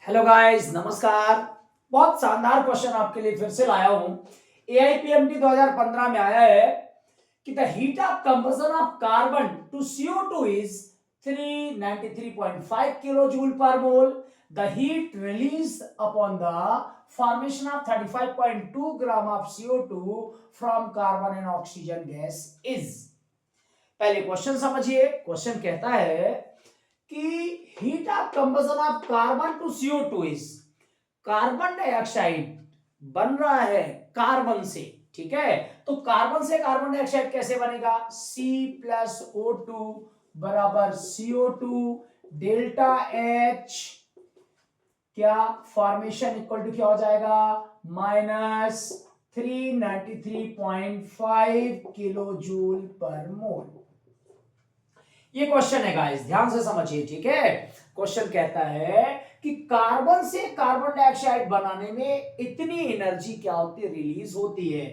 Hello guys, नमस्कार। बहुत शानदार क्वेश्चन आपके लिए फिर से लाया हूं। एआईपीएमटी 2015 में आया है कि the heat of combustion of carbon to CO2 is 393.5 kilo joule per mole. The heat release upon the formation of 35.2 gram of CO2 from carbon and oxygen gas is. पहले क्वेश्चन समझिए। Question कहता है कि heat of combustion of carbon to CO2 is, carbon dioxide बन रहा है carbon से, ठीक है। तो कार्बन से कार्बन डाइऑक्साइड कैसे बनेगा? C+O2 बराबर CO2 डेल्टा H, क्या फॉर्मेशन इक्वल टू क्या हो जाएगा? माइनस 393.5 किलो जूल पर मोल। ये क्वेश्चन है गाइस, ध्यान से समझिए, ठीक है। क्वेश्चन कहता है कि कार्बन से कार्बन डाइऑक्साइड बनाने में इतनी एनर्जी क्या होती है, रिलीज होती है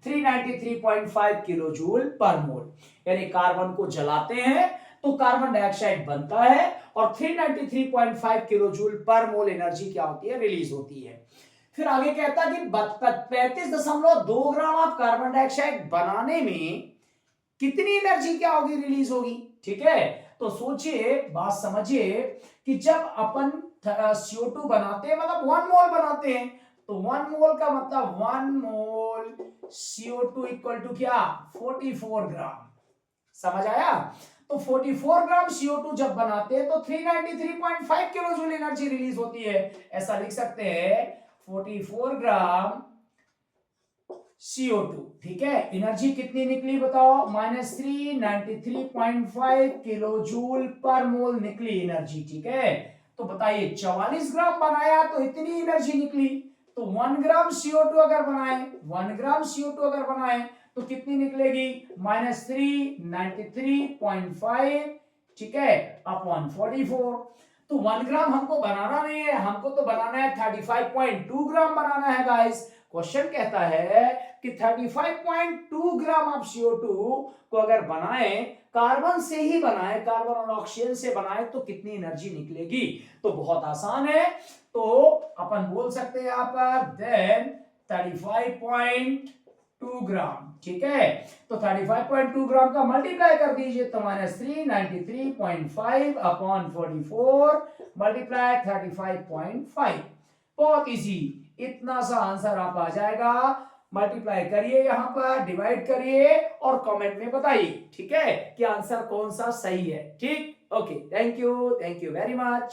393.5 किलो जूल पर मोल। यानी कार्बन को जलाते हैं तो कार्बन डाइऑक्साइड बनता है और 393.5 किलो जूल पर मोल एनर्जी क्या होती है, रिलीज होती है। फिर आगे कहता है कि 35.2 ग्राम ऑफ कार्बन डाइऑक्साइड बनाने में कितनी एनर्जी क्या होगी, रिलीज होगी, ठीक है। तो सोचिए, बात समझिए कि जब अपन CO2 बनाते हैं, मतलब 1 मोल बनाते हैं, तो 1 मोल का मतलब 1 मोल CO2 इक्वल टू क्या? 44 ग्राम। समझ आया? तो 44 ग्राम CO2 जब बनाते हैं तो 393.5 किलो जूल एनर्जी रिलीज होती है। ऐसा लिख सकते हैं 44 ग्राम CO2, ठीक है। एनर्जी कितनी निकली बताओ? -393.5 किलो जूल पर मोल निकली एनर्जी, ठीक है। तो बताइए 44 ग्राम बनाया तो इतनी एनर्जी निकली। तो 1 ग्राम CO2 अगर बनाए, 1 ग्राम CO2 अगर बनाए तो कितनी निकलेगी? -393.5, ठीक है, अपॉन 44। तो 1 ग्राम हमको बनाना नहीं है, हमको तो बनाना है 35.2 ग्राम बनाना है गाइस। क्वेश्चन कहता है कि 35.2 ग्राम ऑफ CO2 को अगर बनाए, कार्बन से ही बनाए, कार्बन और ऑक्सीजन से बनाए, तो कितनी एनर्जी निकलेगी? तो बहुत आसान है। तो अपन बोल सकते हैं यहां पर देन 35.2 ग्राम, ठीक है। तो 35.2 ग्राम का मल्टीप्लाई कर दीजिए तो -393.5 अपॉन 44 मल्टीप्लाई 35.5। बहुत इजी, इतना सा आंसर आप आ जाएगा। मल्टीप्लाई करिए, यहां पर डिवाइड करिए और कमेंट में बताइए, ठीक है, कि आंसर कौन सा सही है। ठीक, okay, thank you very much.